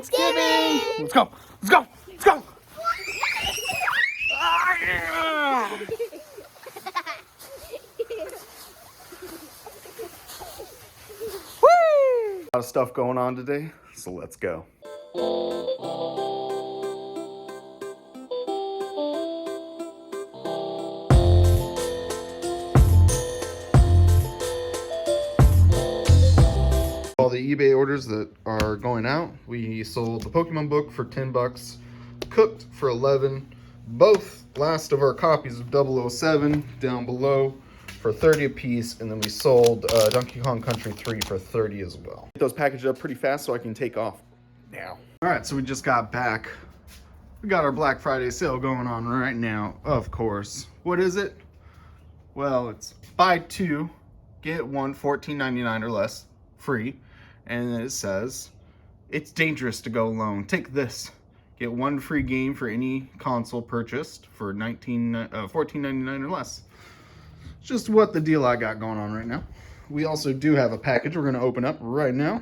Thanksgiving! Let's go! Let's go! Let's go! Woo! A lot of stuff going on today, so let's go. All the eBay orders that are going out. We sold the Pokemon book for 10 bucks, Cooked for 11, both last of our copies of 007 down below for 30 a piece, and then we sold Donkey Kong Country 3 for 30 as well. Get those packaged up pretty fast so I can take off now. All right, so we just got back. We got our Black Friday sale going on right now, of course. What is it? Well, it's buy two, get one, $14.99 or less, free. And it says, it's dangerous to go alone. Take this. Get one free game for any console purchased for $14.99 or less. It's just what the deal I got going on right now. We also do have a package we're going to open up right now.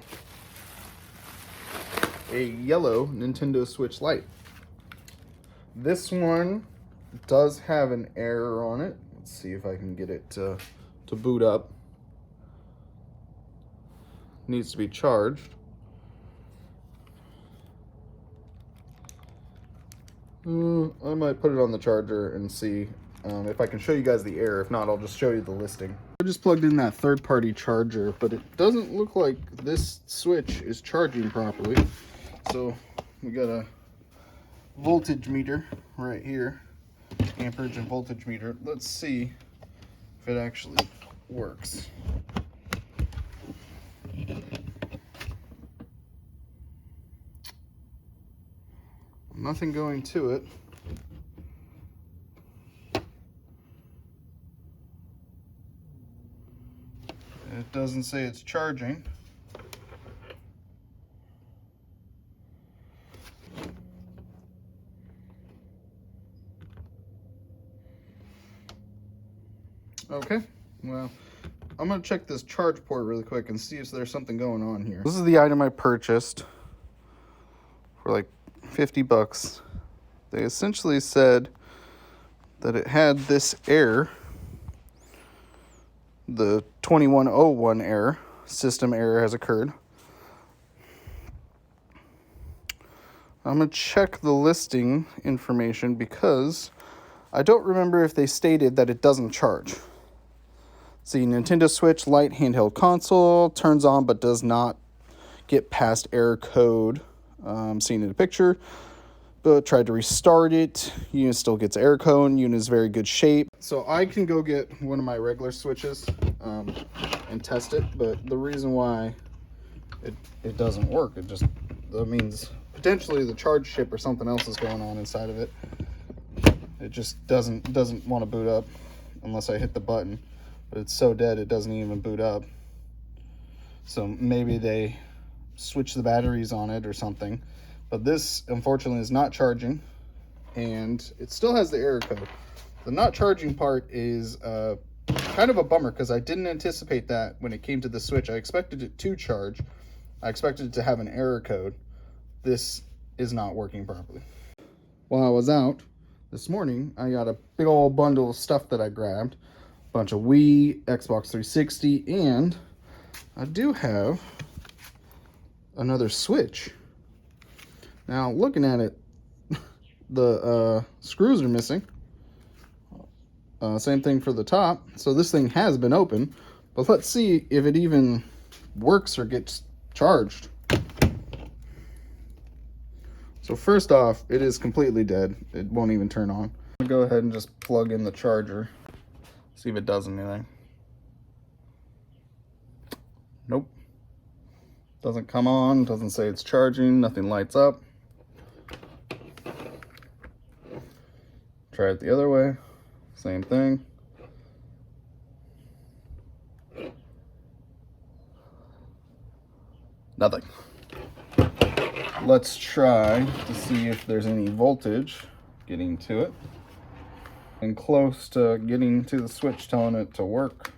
A yellow Nintendo Switch Lite. This one does have an error on it. Let's see if I can get it to boot up. Needs to be charged. I might put it on the charger and see if I can show you guys the error. If not, I'll just show you the listing. I just plugged in that third-party charger, but it doesn't look like this switch is charging properly. So we got a voltage meter right here, amperage and voltage meter. Let's see if it actually works. Nothing going to it. It doesn't say it's charging. Okay, well, I'm gonna check this charge port really quick and see if there's something going on here. This is the item I purchased for like 50 bucks. They essentially said that it had this error, the 2101 error, system error has occurred. I'm going to check the listing information because I don't remember if they stated that it doesn't charge. See, Nintendo Switch Lite handheld console turns on but does not get past error code. Seen in the picture, but tried to restart it. Unit still gets error code. Unit is very good shape. So I can go get one of my regular switches and test it, but the reason why it doesn't work, that means potentially the charge chip or something else is going on inside of it. It just doesn't want to boot up unless I hit the button, but it's so dead it doesn't even boot up. So maybe they switch the batteries on it or something, but this unfortunately is not charging and it still has the error code. The not charging part is kind of a bummer because I didn't anticipate that when it came to the Switch. I expected it to charge. I expected it to have an error code. This is not working properly. While I was out this morning, I got a big old bundle of stuff that I grabbed. A bunch of Wii, Xbox 360, and I do have another Switch. Now, looking at it, the screws are missing. Same thing for the top. So this thing has been open, but let's see if it even works or gets charged. So first off, it is completely dead. It won't even turn on. I'm gonna go ahead and just plug in the charger, see if it does anything. Nope. Doesn't come on, doesn't say it's charging, nothing lights up. Try it the other way, same thing. Nothing. Let's try to see if there's any voltage getting to it. And close to getting to the switch telling it to work,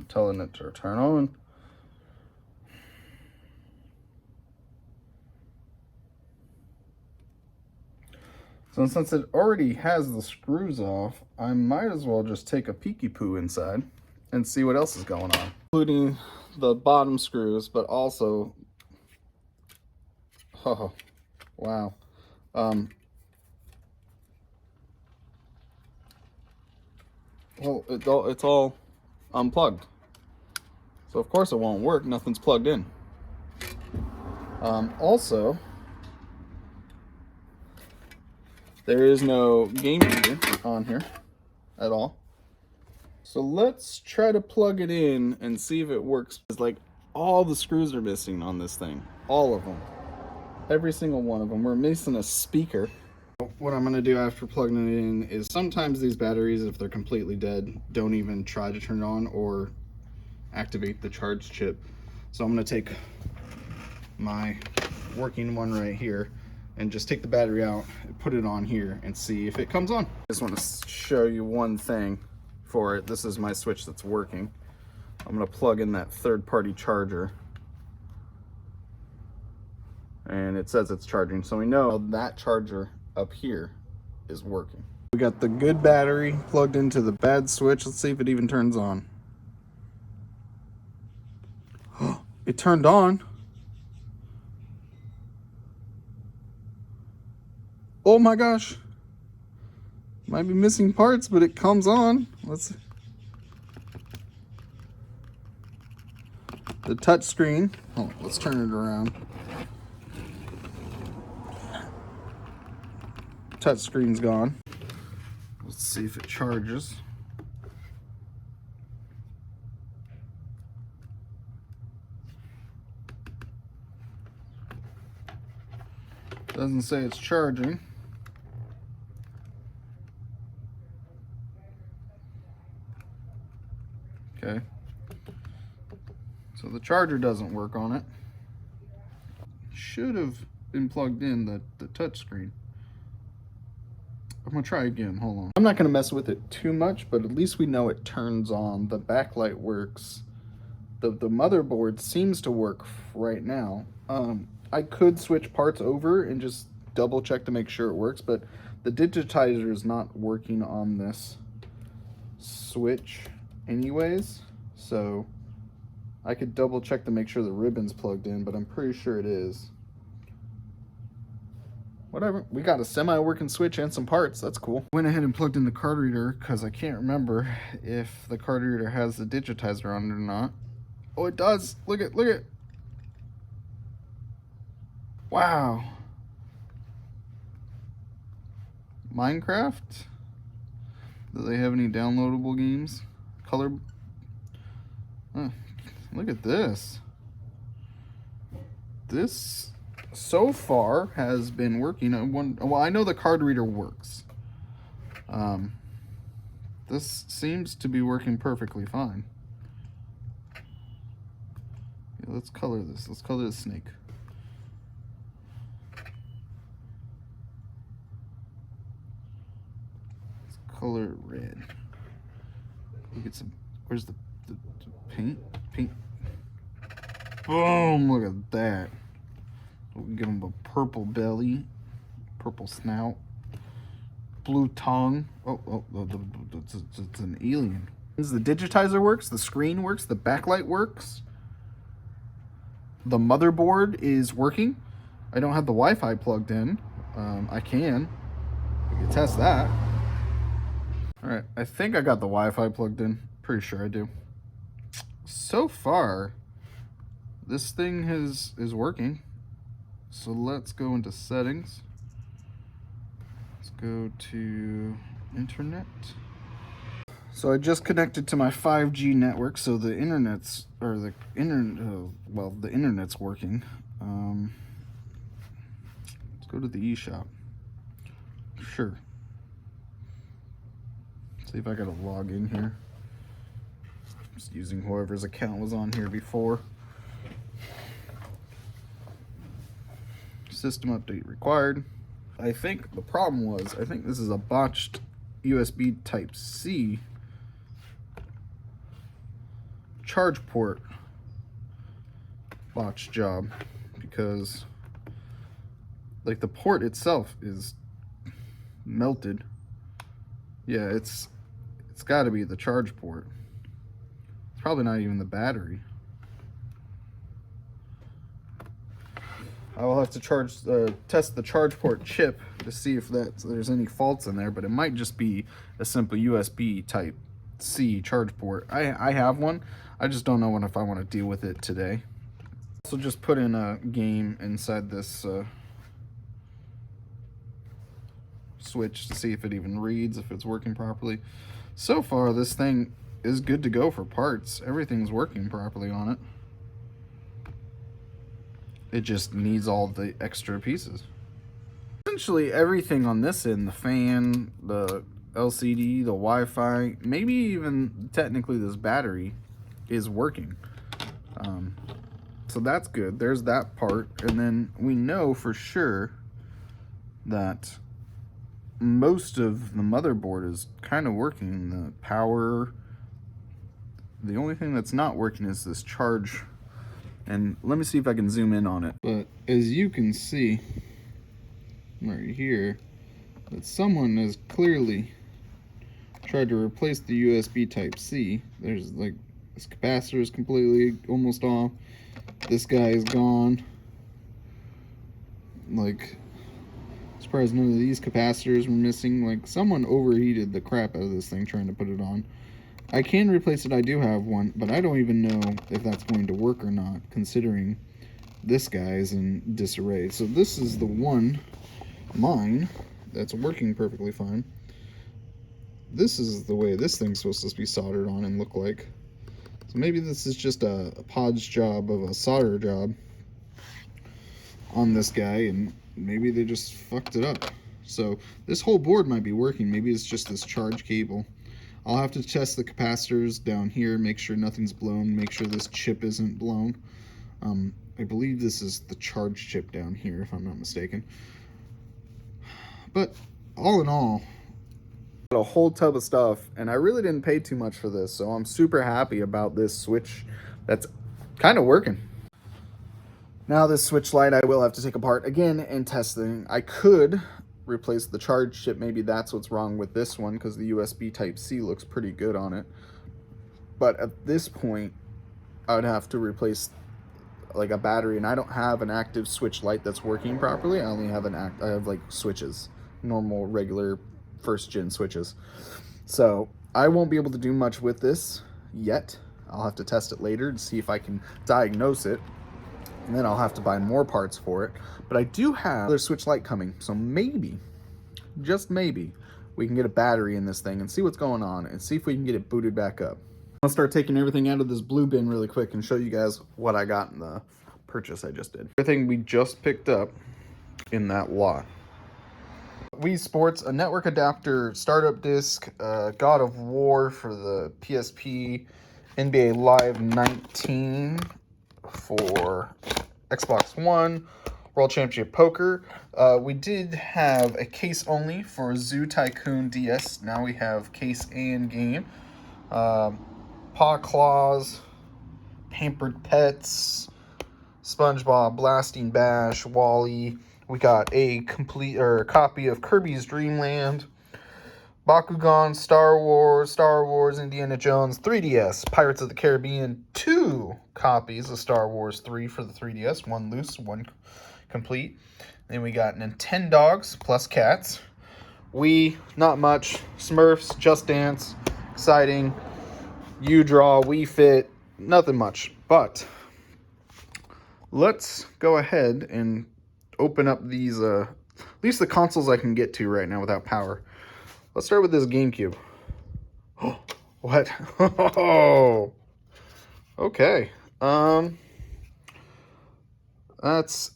telling it to turn on. So since it already has the screws off, I might as well just take a peeky poo inside and see what else is going on. Including the bottom screws, but also, oh, wow. Well, it's all unplugged. So of course it won't work, nothing's plugged in. Also, there is no game meter on here at all. So let's try to plug it in and see if it works. It's like all the screws are missing on this thing. All of them. Every single one of them. We're missing a speaker. What I'm going to do after plugging it in is sometimes these batteries, if they're completely dead, don't even try to turn it on or activate the charge chip. So I'm going to take my working one right here and just take the battery out, put it on here, and see if it comes on. I just want to show you one thing for it. This is my switch that's working. I'm going to plug in that third-party charger, and it says it's charging, so we know that charger up here is working. We got the good battery plugged into the bad switch. Let's see if it even turns on. It turned on. Oh my gosh. Might be missing parts, but it comes on. Let's see. The touch screen. Oh, let's turn it around. Touch screen's gone. Let's see if it charges. Doesn't say it's charging. Okay. So the charger doesn't work on it. Should have been plugged in the touch screen. I'm gonna try again, hold on. I'm not gonna mess with it too much, but at least we know it turns on. The backlight works. The motherboard seems to work right now. I could switch parts over and just double check to make sure it works, but the digitizer is not working on this switch anyways, so I could double check to make sure the ribbon's plugged in, but I'm pretty sure it is. Whatever, we got a semi-working switch and some parts, that's cool. Went ahead and plugged in the card reader because I can't remember if the card reader has the digitizer on it or not. Oh, it does, look at. Wow. Minecraft? Do they have any downloadable games? Color. Look at this. This so far has been working. Well, I know the card reader works. This seems to be working perfectly fine. Yeah, let's color this. Let's color the snake. Color it red. We get some. Where's the paint? Paint. Boom! Look at that. We give him a purple belly, purple snout, blue tongue. Oh, it's an alien. The digitizer works. The screen works. The backlight works. The motherboard is working. I don't have the Wi-Fi plugged in. I can. We can test that. All right, I think I got the Wi-Fi plugged in. Pretty sure I do. So far, this thing is working. So let's go into settings. Let's go to internet. So I just connected to my 5G network, so the internet's the internet's working. Let's go to the eShop. Sure. See if I gotta log in here. Just using whoever's account was on here before. System update required. I think the problem was, I think this is a botched USB Type-C charge port botch job, because like the port itself is melted. Yeah, it's got to be the charge port. It's probably not even the battery. I will have to test the charge port chip to see if there's any faults in there, but it might just be a simple USB type C charge port. I have one. I just don't know if I want to deal with it today. So just put in a game inside this switch to see if it even reads, if it's working properly. So far, this thing is good to go for parts. Everything's working properly on it. It just needs all the extra pieces. Essentially everything on this end, the fan, the LCD, the Wi-Fi, maybe even technically this battery is working. So that's good. There's that part. And then we know for sure that most of the motherboard is kind of working. The power, the only thing that's not working is this charge. And let me see if I can zoom in on it. But as you can see right here, that someone has clearly tried to replace the USB type C. There's like, this capacitor is completely almost off. This guy is gone. Like, surprised none of these capacitors were missing. Like, someone overheated the crap out of this thing trying to put it on. I can replace it, I do have one, but I don't even know if that's going to work or not, considering this guy is in disarray. So this is the one, mine, that's working perfectly fine. This is the way this thing's supposed to be soldered on and look like. So maybe this is just a podge job of a solder job on this guy, and maybe they just fucked it up. So this whole board might be working. Maybe it's just this charge cable. I'll have to test the capacitors down here, make sure nothing's blown, make sure this chip isn't blown. I believe this is the charge chip down here, if I'm not mistaken. But all in all, a whole tub of stuff, and I really didn't pay too much for this, so I'm super happy about this switch that's kind of working. Now this switch light I will have to take apart again and test it. I could replace the charge chip. Maybe that's what's wrong with this one, because the USB type C looks pretty good on it. But at this point, I would have to replace like a battery, and I don't have an active switch light that's working properly. I only have I have like switches, normal regular first gen switches. So I won't be able to do much with this yet. I'll have to test it later to see if I can diagnose it, and then I'll have to buy more parts for it. But I do have another switch light coming, so maybe, just maybe, we can get a battery in this thing and see what's going on and see if we can get it booted back up. I'll start taking everything out of this blue bin really quick and show you guys what I got in the purchase I just did. Everything we just picked up in that lot. Wii Sports, a network adapter, startup disc, God of War for the PSP, NBA Live 19 for Xbox One, World Championship Poker. We did have a case only for Zoo Tycoon DS. Now we have case and game. Paw Claws, Pampered Pets, SpongeBob, Blasting Bash, Wall-E. We got a copy of Kirby's Dream Land, Bakugan, Star Wars, Indiana Jones, 3DS, Pirates of the Caribbean, 2 copies of Star Wars 3 for the 3DS, 1 loose, 1 complete. Then we got Nintendogs plus cats. Wii, not much. Smurfs, Just Dance, exciting. U-Draw, Wii Fit, nothing much. But let's go ahead and open up these, at least the consoles I can get to right now without power. Let's start with this GameCube. Oh, what? Oh, okay. That's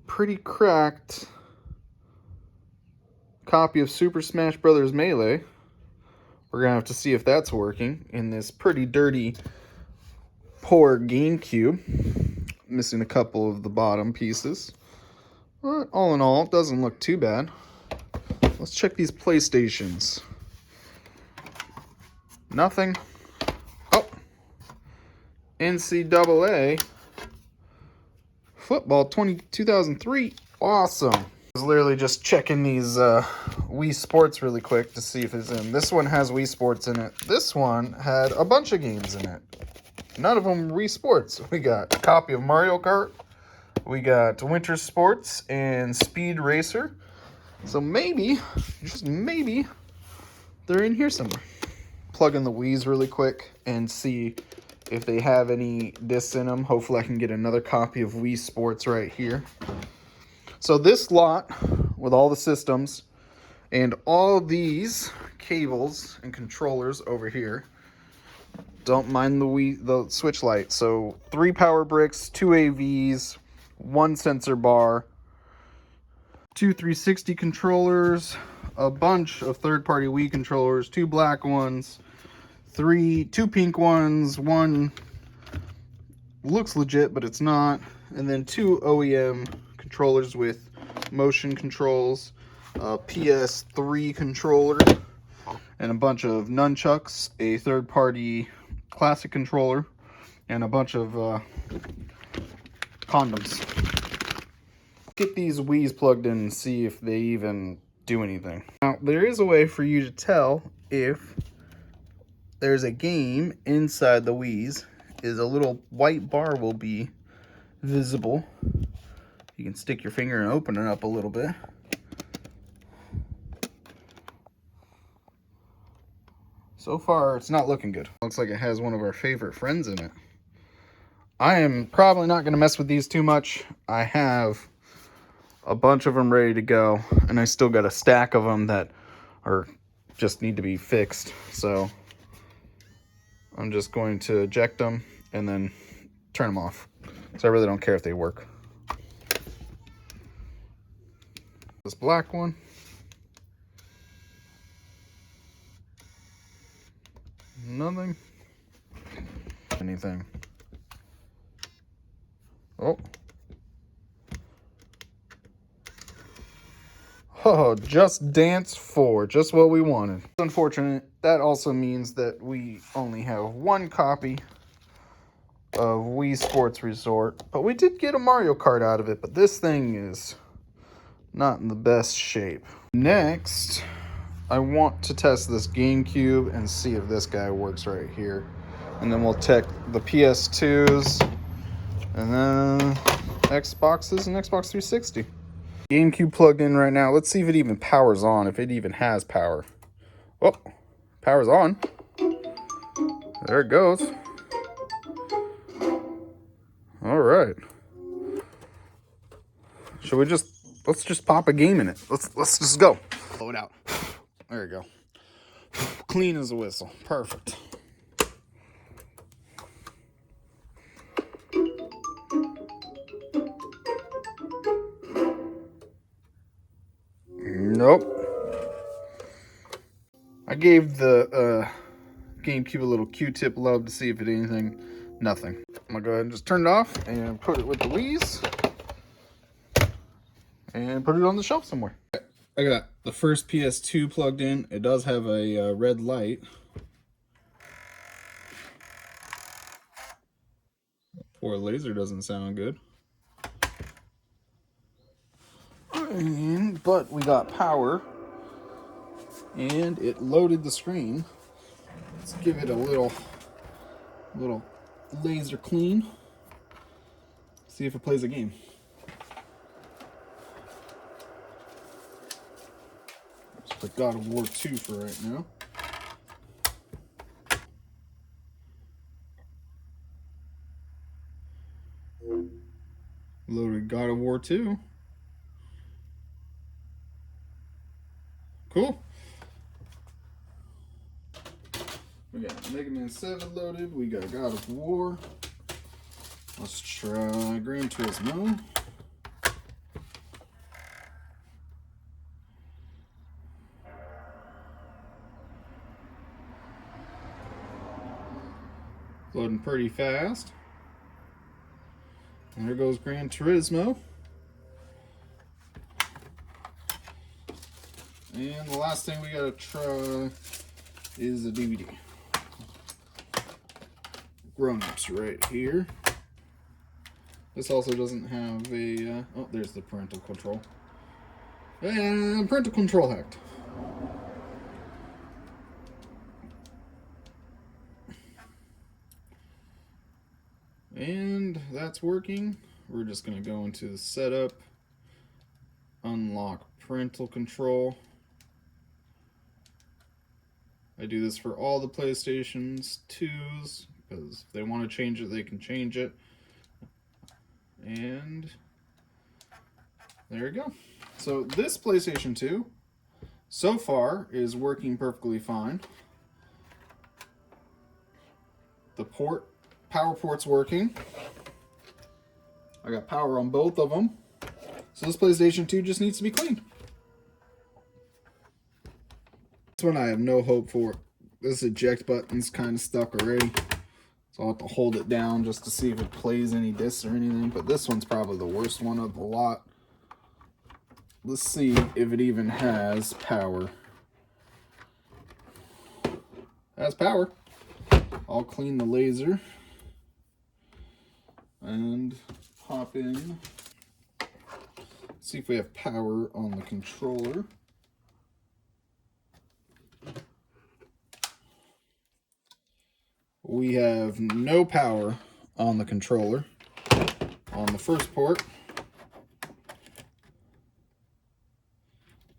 pretty cracked copy of Super Smash Bros. Melee. We're gonna have to see if that's working in this pretty dirty, poor GameCube. Missing a couple of the bottom pieces. But all in all, it doesn't look too bad. Let's check these PlayStations. Nothing. Oh. NCAA Football 2003. Awesome. I was literally just checking these Wii Sports really quick to see if it's in. This one has Wii Sports in it. This one had a bunch of games in it. None of them Wii Sports. We got a copy of Mario Kart. We got Winter Sports and Speed Racer. So maybe, just maybe, they're in here somewhere. Plug in the Wii's really quick and see if they have any discs in them. Hopefully I can get another copy of Wii Sports right here. So this lot with all the systems and all these cables and controllers over here, don't mind the switch light. So 3 power bricks, 2 AVs, 1 sensor bar, 2 360 controllers, a bunch of third-party Wii controllers, 2 black ones, 2 pink ones, 1 looks legit but it's not, and then 2 OEM controllers with motion controls, a PS3 controller, and a bunch of nunchucks, a third-party classic controller, and a bunch of condoms. Get these Wii's plugged in and see if they even do anything. Now, there is a way for you to tell if there's a game inside the Wii's. Is a little white bar will be visible. You can stick your finger and open it up a little bit. So far, it's not looking good. Looks like it has one of our favorite friends in it. I am probably not going to mess with these too much. I have a bunch of them ready to go, and I still got a stack of them that are just need to be fixed. So I'm just going to eject them and then turn them off. So I really don't care if they work. This black one. Nothing. Anything. Oh. Oh, Just Dance 4. Just what we wanted. Unfortunate. That also means that we only have 1 copy of Wii Sports Resort. But we did get a Mario Kart out of it. But this thing is not in the best shape. Next, I want to test this GameCube and see if this guy works right here. And then we'll check the PS2s and then Xboxes and Xbox 360. GameCube plugged in right now. Let's see if it even powers on, if it even has power. Oh, power's on. There it goes. All right. Should we let's just pop a game in it. Let's just go. Blow it out. There you go. Clean as a whistle. Perfect. Nope. I gave the GameCube a little Q-tip love to see if it did anything. Nothing. I'm gonna go ahead and just turn it off and put it with the Wii's and put it on the shelf somewhere. I got the first PS2 plugged in. It does have a red light. Poor laser doesn't sound good. But we got power and it loaded the screen. Let's give it a little laser clean. See if it plays a game. Let's put God of War 2 for right now. Loaded God of War 2. Cool. We got Mega Man 7 loaded. We got God of War. Let's try Gran Turismo. Loading pretty fast. And there goes Gran Turismo. And the last thing we gotta try is the DVD. Grown-ups right here. This also doesn't have a, oh, there's the parental control. And parental control hacked. And that's working. We're just going to go into the setup, unlock parental control. I do this for all the PlayStations 2s because if they want to change it, they can change it. And there you go. So this PlayStation 2 so far is working perfectly fine. The power port's working. I got power on both of them. So this PlayStation 2 just needs to be cleaned. This one I have no hope for. This eject button's kind of stuck already. So I'll have to hold it down just to see if it plays any discs or anything. But this one's probably the worst one of the lot. Let's see if it even has power. It has power. I'll clean the laser and hop in. See if we have power on the controller. We have no power on the controller on the first port.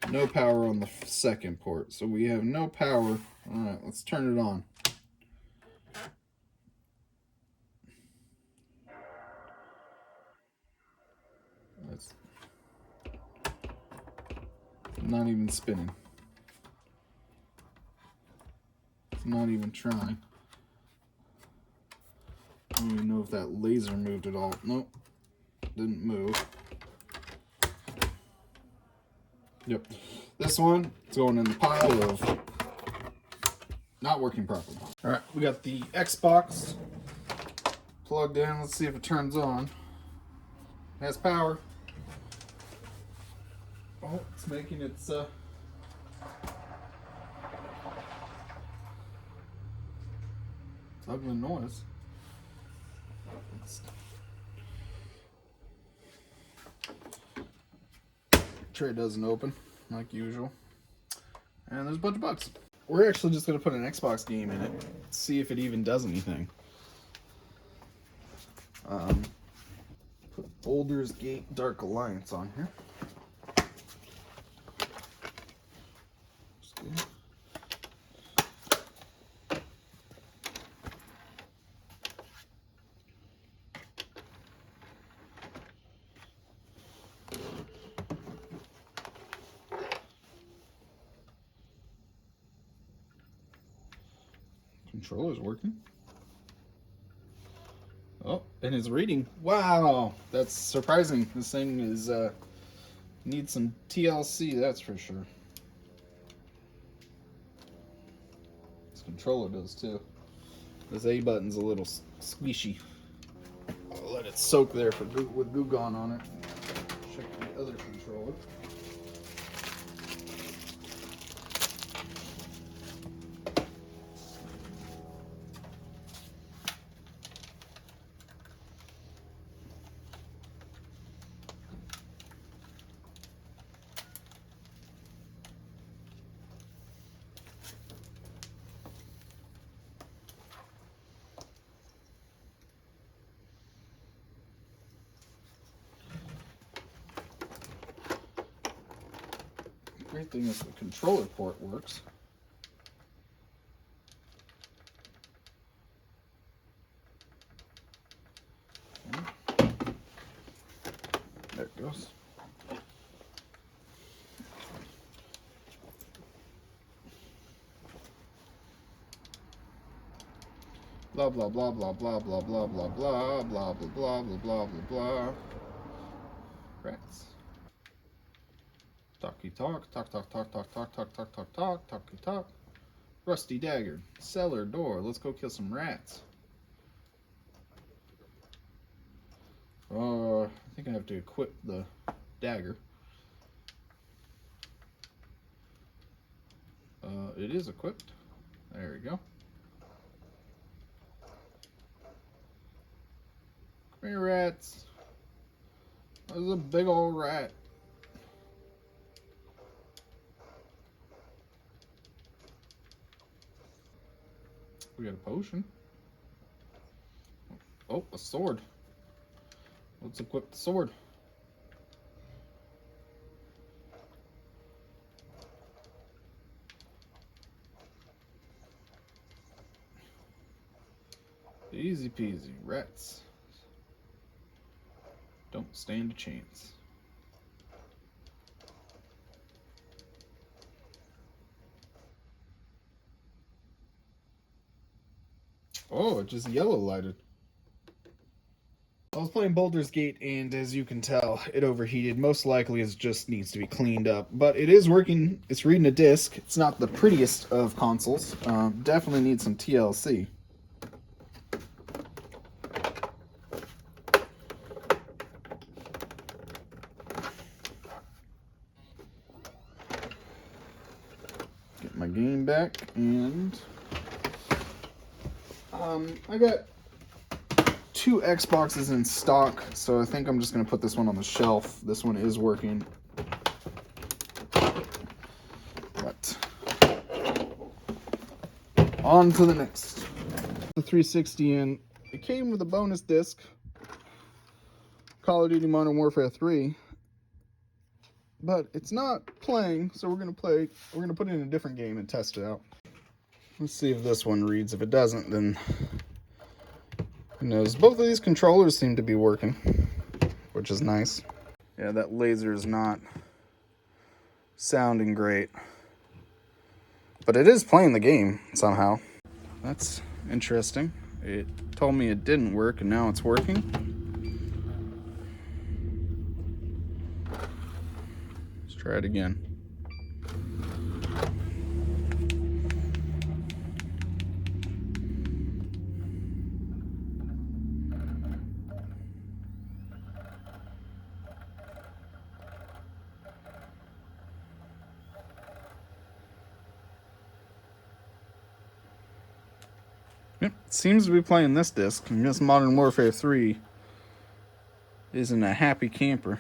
No power on the second port. So we have no power. All right, let's turn it on. That's not even spinning. It's not even trying. I don't even know if that laser moved at all. Nope, didn't move. Yep, this one is going in the pile of not working properly. All right, we got the Xbox plugged in. Let's see if it turns on. It has power. Oh, it's making its ugly noise. Tray doesn't open like usual, and there's a bunch of bugs. We're actually just going to put an Xbox game in it, see if it even does anything. Put Baldur's Gate Dark Alliance on here. Controller's working. Oh, and it's reading. Wow, that's surprising. This thing is needs some TLC, that's for sure. This controller does too. This A button's a little squishy. I'll let it soak there for with Goo Gone on it. Check the other controller. Great thing is the controller port works. There it goes. Blah blah blah blah blah blah blah blah blah blah blah blah blah blah blah blah. Rats. Talky talk, talk talk talk talk talk talk talk talk talk talky talk. Rusty dagger, cellar door. Let's go kill some rats. I think I have to equip the dagger. It is equipped. There we go. Come here, rats. There's a big old rat. We got a potion. Oh, a sword. Let's equip the sword. Easy peasy. Rats don't stand a chance. Oh, it just yellow lighted. I was playing Baldur's Gate, and as you can tell, it overheated. Most likely it just needs to be cleaned up. But it is working. It's reading a disc. It's not the prettiest of consoles. Definitely needs some TLC. Get my game back, and I got 2 Xboxes in stock, so I think I'm just going to put this one on the shelf. This one is working. But on to the next. The 360 in. It came with a bonus disc, Call of Duty Modern Warfare 3. But it's not playing, so we're going to put it in a different game and test it out. Let's see if this one reads. If it doesn't, then who knows. Both of these controllers seem to be working, which is nice. Yeah, that laser is not sounding great, but it is playing the game somehow. That's interesting. It told me it didn't work, and now it's working. Let's try it again. Yep, seems to be playing this disc. I guess Modern Warfare 3 isn't a happy camper.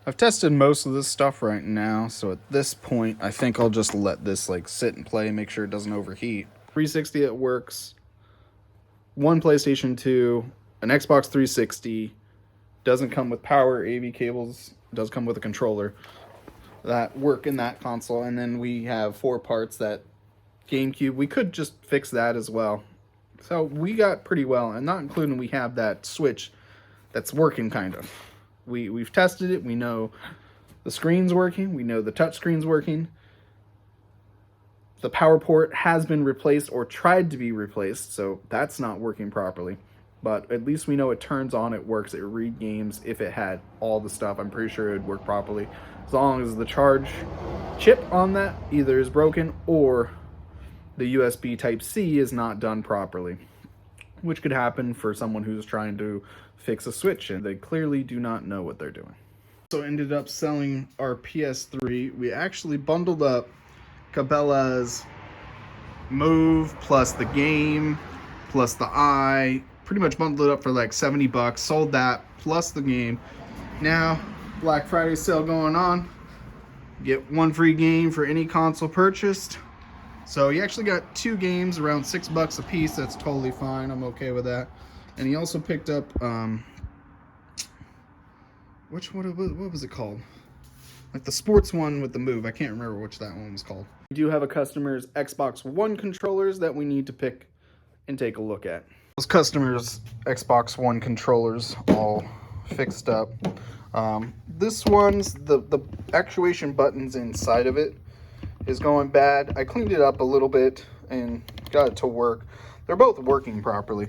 I've tested most of this stuff right now, so at this point, I think I'll just let this sit and play, make sure it doesn't overheat. 360, it works. One PlayStation 2, an Xbox 360, doesn't come with power AV cables, does come with a controller that work in that console, and then we have 4 parts that GameCube. We could just fix that as well. So we got pretty well, and not including we have that Switch that's working kind of. We've tested it. We know the screen's working. We know the touch screen's working. The power port has been replaced or tried to be replaced, so that's not working properly. But at least we know it turns on, it works, it read games. If it had all the stuff, I'm pretty sure it would work properly. As long as the charge chip on that either is broken or the USB Type-C is not done properly, which could happen for someone who's trying to fix a Switch, and they clearly do not know what they're doing. So ended up selling our PS3. We actually bundled up Cabela's Move plus the game plus the Eye. Pretty much bundled it up for like $70. Sold that plus the game. Now Black Friday sale going on. Get 1 free game for any console purchased. So he actually got 2 games around $6 a piece. That's totally fine. I'm okay with that. And he also picked up what was it called? Like the sports one with the Move. I can't remember which that one was called. We do have a customer's Xbox One controllers that we need to pick and take a look at. Those customers' Xbox One controllers all fixed up. This one's the actuation buttons inside of it is going bad. I cleaned it up a little bit and got it to work. They're both working properly.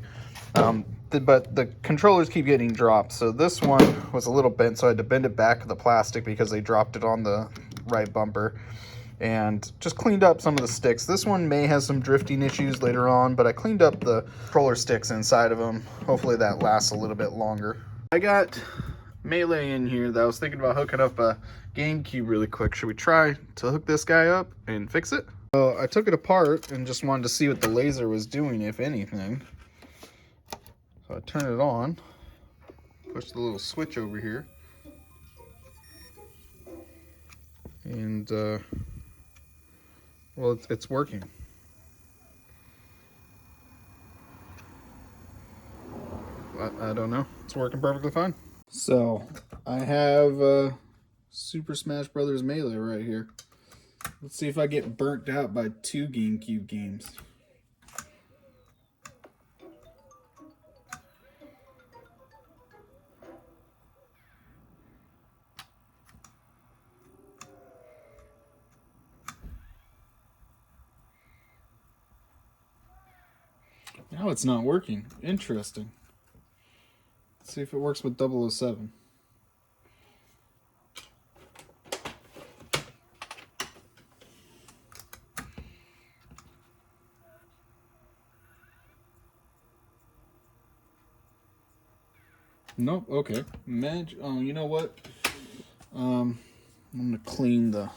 But the controllers keep getting dropped. So this one was a little bent, so I had to bend it back to the plastic because they dropped it on the right bumper. And just cleaned up some of the sticks. This one may have some drifting issues later on, but I cleaned up the controller sticks inside of them. Hopefully that lasts a little bit longer. I got Melee in here that I was thinking about hooking up a GameCube really quick. Should we try to hook this guy up and fix it? So I took it apart and just wanted to see what the laser was doing, if anything. So I turn it on, push the little switch over here, And, well, it's working. I don't know. It's working perfectly fine. So, I have Super Smash Bros. Melee right here. Let's see if I get burnt out by 2 GameCube games. Now it's not working. Interesting. Let's see if it works with 007. Nope. Okay. Oh, you know what? I'm gonna clean the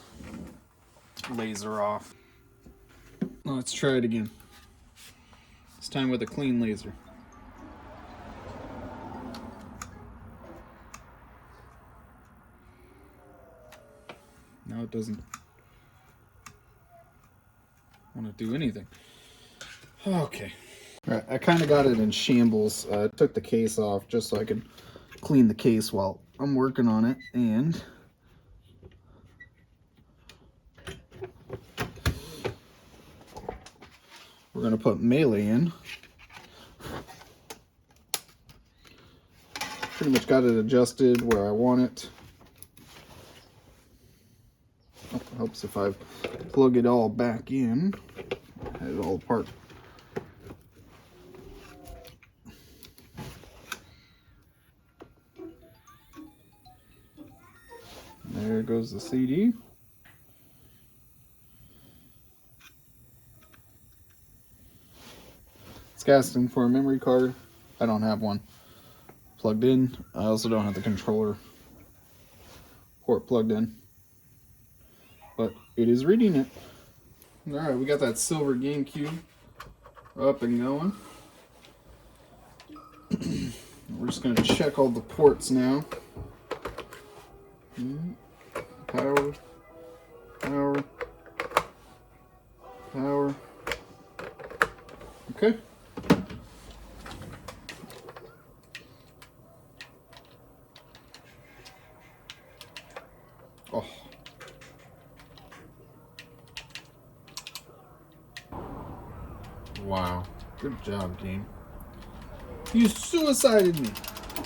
laser off. Let's try it again. This time with a clean laser. Now it doesn't want to do anything. Okay. All right, I kind of got it in shambles. I took the case off just so I could clean the case while I'm working on it. And we're going to put Melee in. Pretty much got it adjusted where I want it. Oh, it helps if I plug it all back in. Had it all apart. There goes the CD. It's asking for a memory card. I don't have one plugged in. I also don't have the controller port plugged in. But it is reading it. Alright, we got that silver GameCube up and going. We're just going to check all the ports now. Power, power, power. Okay. Oh. Wow. Good job, game. You suicided me.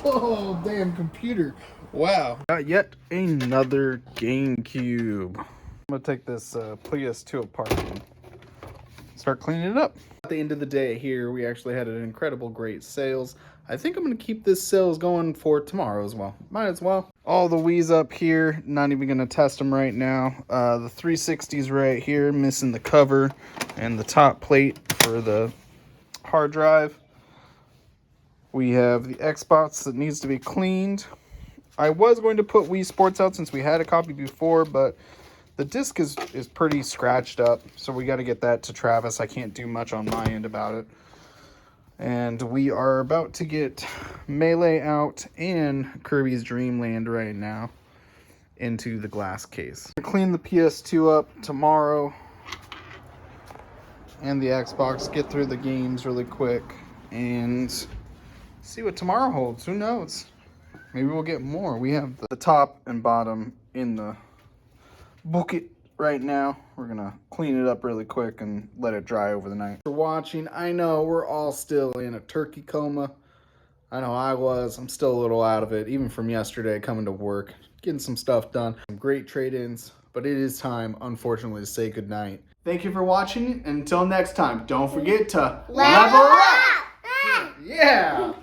Oh, damn computer. Wow. Got yet another GameCube. I'm going to take this PS2 apart and start cleaning it up. At the end of the day here, we actually had an incredible great sales. I think I'm going to keep this sales going for tomorrow as well. Might as well. All the Wii's up here. Not even going to test them right now. The 360's right here, missing the cover and the top plate for the hard drive. We have the Xbox that needs to be cleaned. I was going to put Wii Sports out since we had a copy before, but the disc is pretty scratched up, so we got to get that to Travis. I can't do much on my end about it. And we are about to get Melee out and Kirby's Dream Land right now into the glass case. Clean the PS2 up tomorrow and the Xbox, get through the games really quick, and see what tomorrow holds. Who knows? Maybe we'll get more. We have the top and bottom in the bucket right now. We're gonna clean it up really quick and let it dry over the night. For watching, I know we're all still in a turkey coma. I know I was. I'm still a little out of it, even from yesterday coming to work, getting some stuff done. Some great trade-ins, but it is time, unfortunately, to say goodnight. Thank you for watching. Until next time, don't forget to level up! Yeah!